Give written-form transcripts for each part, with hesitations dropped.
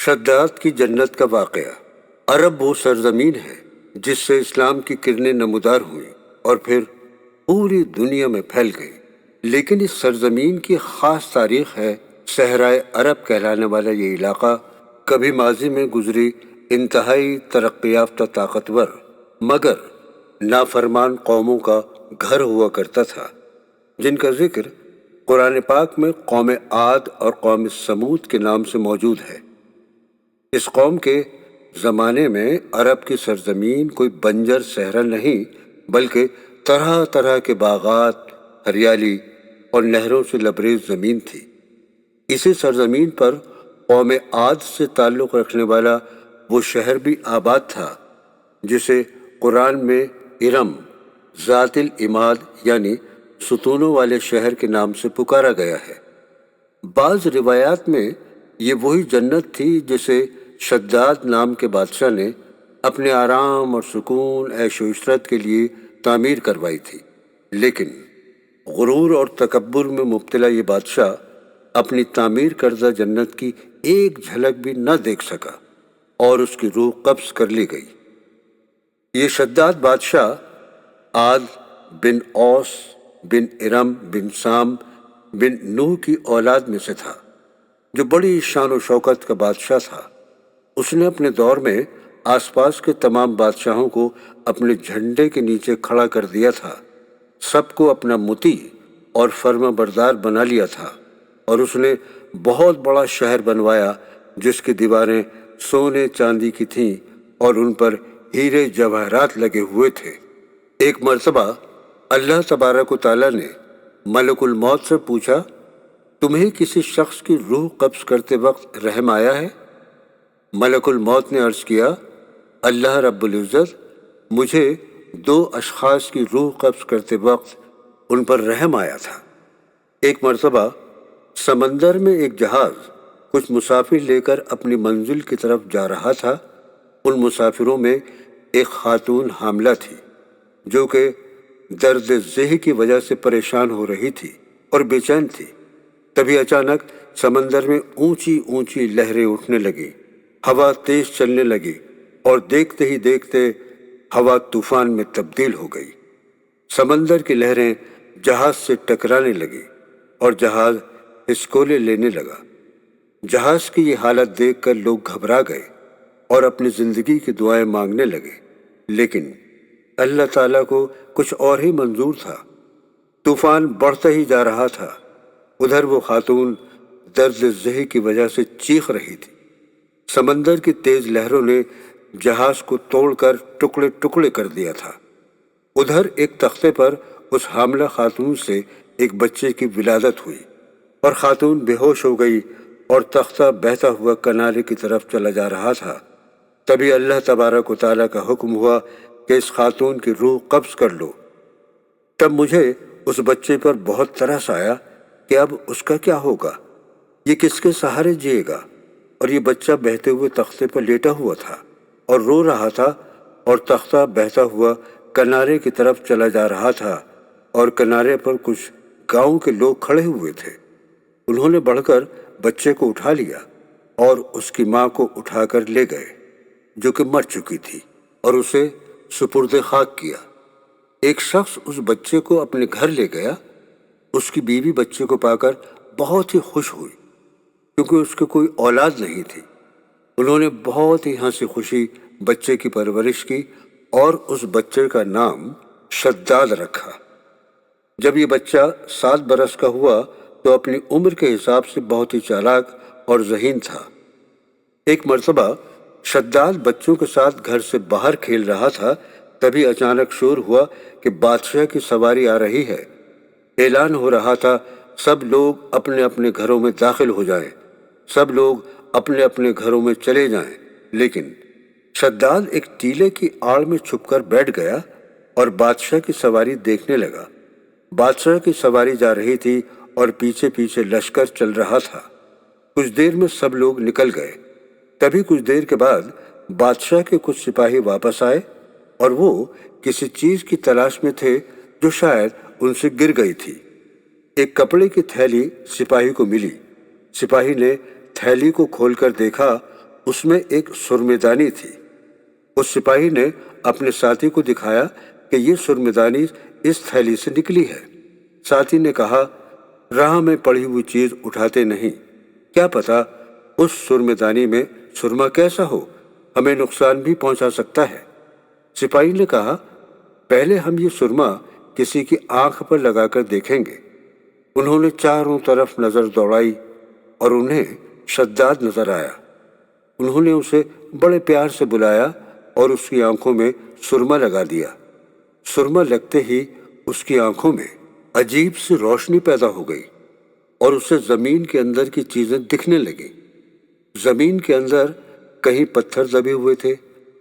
شداد کی جنت کا واقعہ۔ عرب وہ سرزمین ہے جس سے اسلام کی کرنیں نمودار ہوئیں اور پھر پوری دنیا میں پھیل گئی، لیکن اس سرزمین کی خاص تاریخ ہے۔ صحرائے عرب کہلانے والا یہ علاقہ کبھی ماضی میں گزری انتہائی ترقی یافتہ طاقتور مگر نافرمان قوموں کا گھر ہوا کرتا تھا، جن کا ذکر قرآن پاک میں قوم عاد اور قوم سمود کے نام سے موجود ہے۔ اس قوم کے زمانے میں عرب کی سرزمین کوئی بنجر صحرا نہیں، بلکہ طرح طرح کے باغات، ہریالی اور نہروں سے لبریز زمین تھی۔ اسی سرزمین پر قوم عاد سے تعلق رکھنے والا وہ شہر بھی آباد تھا جسے قرآن میں ارم ذات العماد یعنی ستونوں والے شہر کے نام سے پکارا گیا ہے۔ بعض روایات میں یہ وہی جنت تھی جسے شداد نام کے بادشاہ نے اپنے آرام اور سکون، عیش و عشرت کے لیے تعمیر کروائی تھی، لیکن غرور اور تکبر میں مبتلا یہ بادشاہ اپنی تعمیر کردہ جنت کی ایک جھلک بھی نہ دیکھ سکا اور اس کی روح قبض کر لی گئی۔ یہ شداد بادشاہ عاد بن اوس بن ارم بن سام بن نوح کی اولاد میں سے تھا، جو بڑی شان و شوکت کا بادشاہ تھا۔ اس نے اپنے دور میں آس پاس کے تمام بادشاہوں کو اپنے جھنڈے کے نیچے کھڑا کر دیا تھا، سب کو اپنا مطیع اور فرما بردار بنا لیا تھا، اور اس نے بہت بڑا شہر بنوایا جس کی دیواریں سونے چاندی کی تھیں اور ان پر ہیرے جواہرات لگے ہوئے تھے۔ ایک مرتبہ اللہ تبارک و تعالیٰ نے ملک الموت سے پوچھا، تمہیں کسی شخص کی روح قبض کرتے وقت رحم آیا ہے؟ ملک الموت نے عرض کیا، اللہ رب العزت، مجھے 2 اشخاص کی روح قبض کرتے وقت ان پر رحم آیا تھا۔ ایک مرتبہ سمندر میں ایک جہاز کچھ مسافر لے کر اپنی منزل کی طرف جا رہا تھا۔ ان مسافروں میں ایک خاتون حاملہ تھی جو کہ درد ذہ کی وجہ سے پریشان ہو رہی تھی اور بے چین تھی۔ تبھی اچانک سمندر میں اونچی اونچی لہریں اٹھنے لگیں، ہوا تیز چلنے لگی اور دیکھتے ہی دیکھتے ہوا طوفان میں تبدیل ہو گئی۔ سمندر کی لہریں جہاز سے ٹکرانے لگی اور جہاز ہچکولے لینے لگا۔ جہاز کی یہ حالت دیکھ کر لوگ گھبرا گئے اور اپنی زندگی کی دعائیں مانگنے لگے، لیکن اللہ تعالیٰ کو کچھ اور ہی منظور تھا۔ طوفان بڑھتا ہی جا رہا تھا، ادھر وہ خاتون درد ذہ کی وجہ سے چیخ رہی تھی۔ سمندر کی تیز لہروں نے جہاز کو توڑ کر ٹکڑے ٹکڑے کر دیا تھا۔ ادھر ایک تختے پر اس حاملہ خاتون سے ایک بچے کی ولادت ہوئی اور خاتون بے ہوش ہو گئی اور تختہ بہتا ہوا کنارے کی طرف چلا جا رہا تھا۔ تبھی اللہ تبارک و تعالیٰ کا حکم ہوا کہ اس خاتون کی روح قبض کر لو۔ تب مجھے اس بچے پر بہت ترس آیا کہ اب اس کا کیا ہوگا، یہ کس کے سہارے جیے گا؟ اور یہ بچہ بہتے ہوئے تختے پر لیٹا ہوا تھا اور رو رہا تھا، اور تختہ بہتا ہوا کنارے کی طرف چلا جا رہا تھا، اور کنارے پر کچھ گاؤں کے لوگ کھڑے ہوئے تھے۔ انہوں نے بڑھ کر بچے کو اٹھا لیا اور اس کی ماں کو اٹھا کر لے گئے جو کہ مر چکی تھی، اور اسے سپرد خاک کیا۔ ایک شخص اس بچے کو اپنے گھر لے گیا۔ اس کی بیوی بچے کو پا کر بہت ہی خوش ہوئی کیونکہ اس کے کوئی اولاد نہیں تھی۔ انہوں نے بہت ہی ہنسی خوشی بچے کی پرورش کی اور اس بچے کا نام شداد رکھا۔ جب یہ بچہ 7 برس کا ہوا تو اپنی عمر کے حساب سے بہت ہی چالاک اور ذہین تھا۔ ایک مرتبہ شداد بچوں کے ساتھ گھر سے باہر کھیل رہا تھا، تبھی اچانک شور ہوا کہ بادشاہ کی سواری آ رہی ہے۔ اعلان ہو رہا تھا، سب لوگ اپنے اپنے گھروں میں داخل ہو جائیں، سب لوگ اپنے اپنے گھروں میں چلے جائیں۔ لیکن شداد ایک ٹیلے کی آڑ میں چھپ کر بیٹھ گیا اور بادشاہ کی سواری دیکھنے لگا۔ بادشاہ کی سواری جا رہی تھی اور پیچھے پیچھے لشکر چل رہا تھا۔ کچھ دیر میں سب لوگ نکل گئے۔ تبھی کچھ دیر کے بعد بادشاہ کے کچھ سپاہی واپس آئے اور وہ کسی چیز کی تلاش میں تھے جو شاید ان سے گر گئی تھی۔ ایک کپڑے کی تھیلی سپاہی کو ملی۔ سپاہی نے تھیلی کو کھول کر دیکھا اس میں ایک سرمےدانی تھی۔ اس سپاہی نے اپنے ساتھی کو دکھایا کہ یہ سرمےدانی اس تھیلی سے نکلی ہے۔ ساتھی نے کہا، راہ میں پڑی ہوئی چیز اٹھاتے نہیں، کیا پتا اس سرمےدانی میں سرما کیسا ہو، ہمیں نقصان بھی پہنچا سکتا ہے۔ سپاہی نے کہا، پہلے ہم یہ سرما کسی کی آنکھ پر لگا کر دیکھیں گے۔ انہوں نے چاروں طرف نظر دوڑائی اور انہیں شداد نظر آیا۔ انہوں نے اسے بڑے پیار سے بلایا اور اس کی آنکھوں میں سرما لگا دیا۔ سرما لگتے ہی اس کی آنکھوں میں عجیب سی روشنی پیدا ہو گئی اور اسے زمین کے اندر کی چیزیں دکھنے لگیں۔ زمین کے اندر کہیں پتھر دبے ہوئے تھے،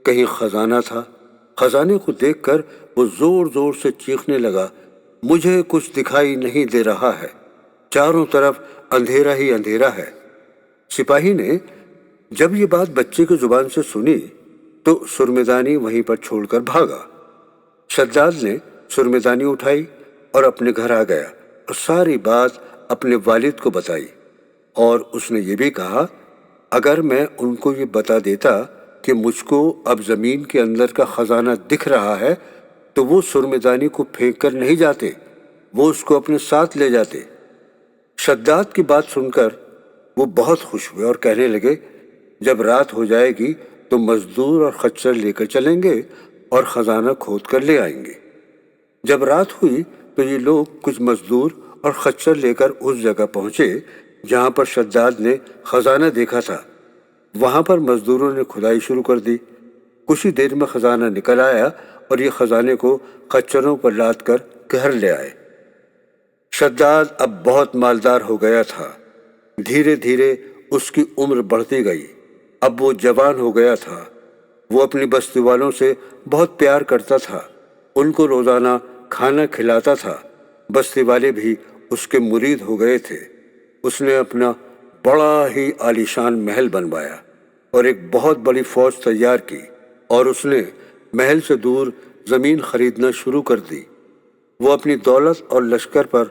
کہیں خزانہ تھا۔ خزانے کو دیکھ کر وہ زور زور سے چیخنے لگا، مجھے کچھ دکھائی نہیں دے رہا ہے، چاروں طرف اندھیرا ہی اندھیرا ہے۔ سپاہی نے جب یہ بات بچے کی زبان سے سنی تو سرمےدانی وہیں پر چھوڑ کر بھاگا۔ شداد نے سرمےدانی اٹھائی اور اپنے گھر آ گیا اور ساری بات اپنے والد کو بتائی، اور اس نے یہ بھی کہا، اگر میں ان کو یہ بتا دیتا کہ مجھ کو اب زمین کے اندر کا خزانہ دکھ رہا ہے تو وہ سرمےدانی کو پھینک کر نہیں جاتے، وہ اس کو اپنے ساتھ لے جاتے۔ شداد کی بات سن کر وہ بہت خوش ہوئے اور کہنے لگے، جب رات ہو جائے گی تو مزدور اور خچر لے کر چلیں گے اور خزانہ کھود کر لے آئیں گے۔ جب رات ہوئی تو یہ لوگ کچھ مزدور اور خچر لے کر اس جگہ پہنچے جہاں پر شداد نے خزانہ دیکھا تھا۔ وہاں پر مزدوروں نے کھدائی شروع کر دی۔ کچھ ہی دیر میں خزانہ نکل آیا اور یہ خزانے کو خچروں پر لاد کر گھر لے آئے۔ شداد اب بہت مالدار ہو گیا تھا۔ دھیرے دھیرے اس کی عمر بڑھتی گئی۔ اب وہ جوان ہو گیا تھا۔ وہ اپنی بستی والوں سے بہت پیار کرتا تھا، ان کو روزانہ کھانا کھلاتا تھا۔ بستی والے بھی اس کے مرید ہو گئے تھے۔ اس نے اپنا بڑا ہی عالیشان محل بنوایا اور ایک بہت بڑی فوج تیار کی، اور اس نے محل سے دور زمین خریدنا شروع کر دی۔ وہ اپنی دولت اور لشکر پر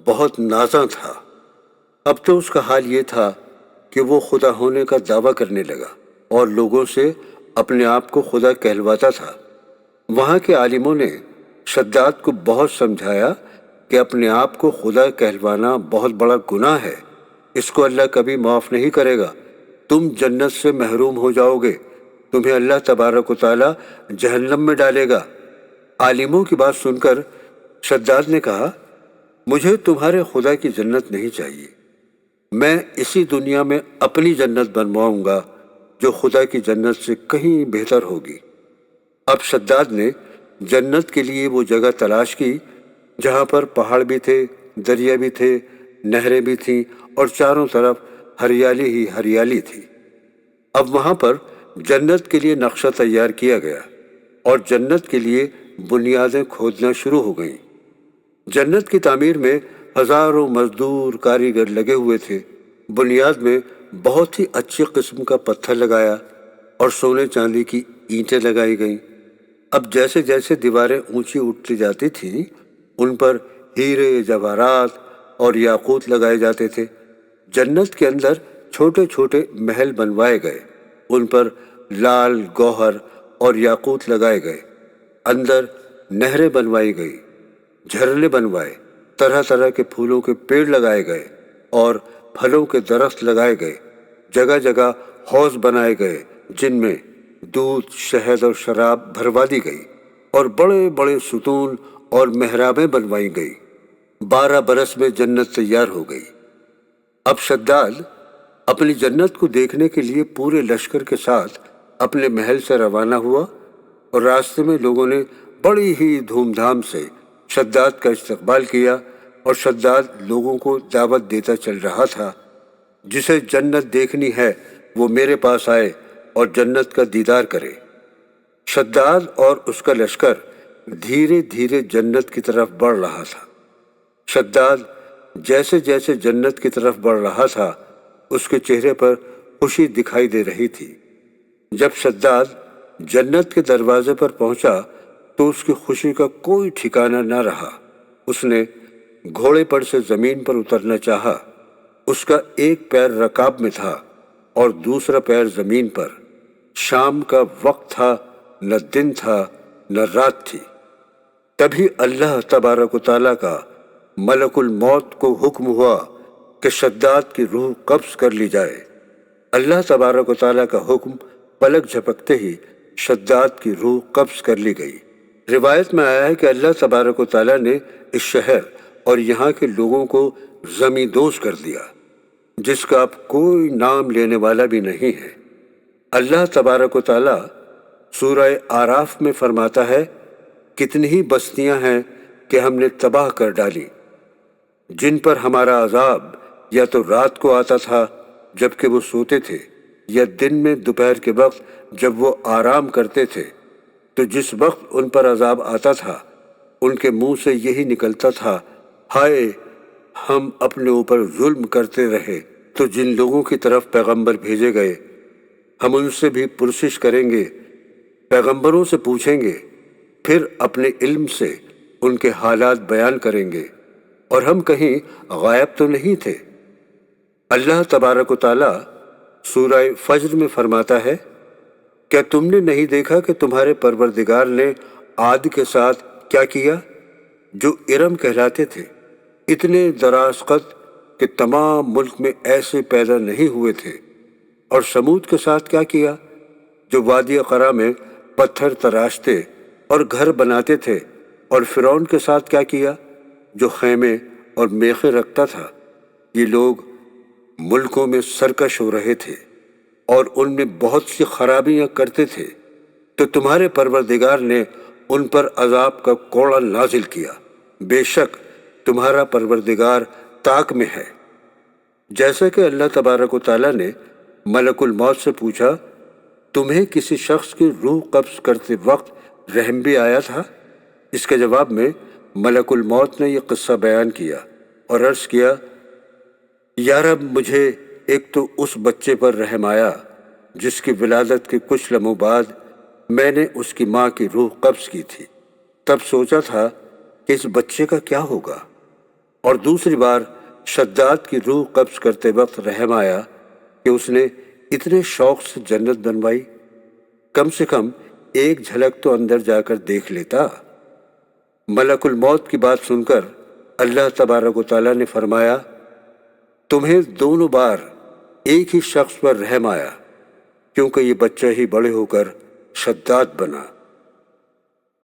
بہت نازاں تھا۔ اب تو اس کا حال یہ تھا کہ وہ خدا ہونے کا دعویٰ کرنے لگا اور لوگوں سے اپنے آپ کو خدا کہلواتا تھا۔ وہاں کے عالموں نے شداد کو بہت سمجھایا کہ اپنے آپ کو خدا کہلوانا بہت بڑا گناہ ہے، اس کو اللہ کبھی معاف نہیں کرے گا، تم جنت سے محروم ہو جاؤ گے، تمہیں اللہ تبارک و تعالی جہنم میں ڈالے گا۔ عالموں کی بات سن کر شداد نے کہا، مجھے تمہارے خدا کی جنت نہیں چاہیے، میں اسی دنیا میں اپنی جنت بنواؤں گا جو خدا کی جنت سے کہیں بہتر ہوگی۔ اب شداد نے جنت کے لیے وہ جگہ تلاش کی جہاں پر پہاڑ بھی تھے، دریا بھی تھے، نہریں بھی تھیں اور چاروں طرف ہریالی ہی ہریالی تھی۔ اب وہاں پر جنت کے لیے نقشہ تیار کیا گیا اور جنت کے لیے بنیادیں کھودنا شروع ہو گئیں۔ جنت کی تعمیر میں ہزاروں مزدور کاریگر لگے ہوئے تھے۔ بنیاد میں بہت ہی اچھی قسم کا پتھر لگایا اور سونے چاندی کی اینٹیں لگائی گئیں۔ اب جیسے جیسے دیواریں اونچی اٹھتی جاتی تھیں ان پر ہیرے، جواہرات اور یاقوت لگائے جاتے تھے۔ جنت کے اندر چھوٹے چھوٹے محل بنوائے گئے، ان پر لال گوہر اور یاقوت لگائے گئے۔ اندر نہریں بنوائی گئی، جھرنے بنوائے، طرح طرح کے پھولوں کے پیڑ لگائے گئے اور پھلوں کے درخت لگائے گئے۔ جگہ جگہ حوض بنائے گئے جن میں دودھ، شہد اور شراب بھروا دی گئی، اور بڑے بڑے ستون اور محرابیں بنوائی گئی۔ 12 برس میں جنت تیار ہو گئی۔ اب شداد اپنی جنت کو دیکھنے کے لیے پورے لشکر کے ساتھ اپنے محل سے روانہ ہوا، اور راستے میں لوگوں نے بڑی ہی دھوم دھام سے شداد کا استقبال کیا، اور شداد لوگوں کو دعوت دیتا چل رہا تھا، جسے جنت دیکھنی ہے وہ میرے پاس آئے اور جنت کا دیدار کرے۔ شداد اور اس کا لشکر دھیرے دھیرے جنت کی طرف بڑھ رہا تھا۔ شداد جیسے جیسے جنت کی طرف بڑھ رہا تھا اس کے چہرے پر خوشی دکھائی دے رہی تھی۔ جب شداد جنت کے دروازے پر پہنچا تو اس کی خوشی کا کوئی ٹھکانہ نہ رہا۔ اس نے گھوڑے پر سے زمین پر اترنا چاہا۔ اس کا ایک پیر رکاب میں تھا اور دوسرا پیر زمین پر۔ شام کا وقت تھا، نہ دن تھا نہ رات تھی۔ تبھی اللہ تبارک و تعالیٰ کا ملک الموت کو حکم ہوا کہ شداد کی روح قبض کر لی جائے۔ اللہ تبارک و تعالیٰ کا حکم پلک جھپکتے ہی شداد کی روح قبض کر لی گئی۔ روایت میں آیا ہے کہ اللہ تبارک و تعالیٰ نے اس شہر اور یہاں کے لوگوں کو زمیندوز کر دیا، جس کا اب کوئی نام لینے والا بھی نہیں ہے۔ اللہ تبارک و تعالیٰ سورہ اعراف میں فرماتا ہے، کتنی ہی بستیاں ہیں کہ ہم نے تباہ کر ڈالی، جن پر ہمارا عذاب یا تو رات کو آتا تھا جبکہ وہ سوتے تھے، یا دن میں دوپہر کے وقت جب وہ آرام کرتے تھے، تو جس وقت ان پر عذاب آتا تھا ان کے منہ سے یہی نکلتا تھا، ہائے ہم اپنے اوپر ظلم کرتے رہے۔ تو جن لوگوں کی طرف پیغمبر بھیجے گئے ہم ان سے بھی پرسش کریں گے، پیغمبروں سے پوچھیں گے، پھر اپنے علم سے ان کے حالات بیان کریں گے، اور ہم کہیں غائب تو نہیں تھے۔ اللہ تبارک و تعالیٰ سورہ فجر میں فرماتا ہے، کیا تم نے نہیں دیکھا کہ تمہارے پروردگار نے عاد کے ساتھ کیا کیا، جو ارم کہلاتے تھے، اتنے دراز قد کہ تمام ملک میں ایسے پیدا نہیں ہوئے تھے، اور سمود کے ساتھ کیا کیا، جو وادی قرا میں پتھر تراشتے اور گھر بناتے تھے، اور فرعون کے ساتھ کیا کیا، جو خیمے اور میخیں رکھتا تھا۔ یہ لوگ ملکوں میں سرکش ہو رہے تھے اور ان میں بہت سی خرابیاں کرتے تھے، تو تمہارے پروردگار نے ان پر عذاب کا کوڑا نازل کیا۔ بے شک تمہارا پروردگار طاق میں ہے۔ جیسا کہ اللہ تبارک و تعالیٰ نے ملک الموت سے پوچھا، تمہیں کسی شخص کی روح قبض کرتے وقت رحم بھی آیا تھا؟ اس کے جواب میں ملک الموت نے یہ قصہ بیان کیا اور عرض کیا، یا رب مجھے ایک تو اس بچے پر رحم آیا جس کی ولادت کے کچھ لمحوں بعد میں نے اس کی ماں کی روح قبض کی تھی، تب سوچا تھا کہ اس بچے کا کیا ہوگا، اور دوسری بار شداد کی روح قبض کرتے وقت رحم آیا کہ اس نے اتنے شوق سے جنت بنوائی، کم سے کم ایک جھلک تو اندر جا کر دیکھ لیتا۔ ملک الموت کی بات سن کر اللہ تبارک و تعالیٰ نے فرمایا، تمہیں دونوں بار ایک ہی شخص پر رحم آیا، کیونکہ یہ بچہ ہی بڑے ہو کر شداد بنا۔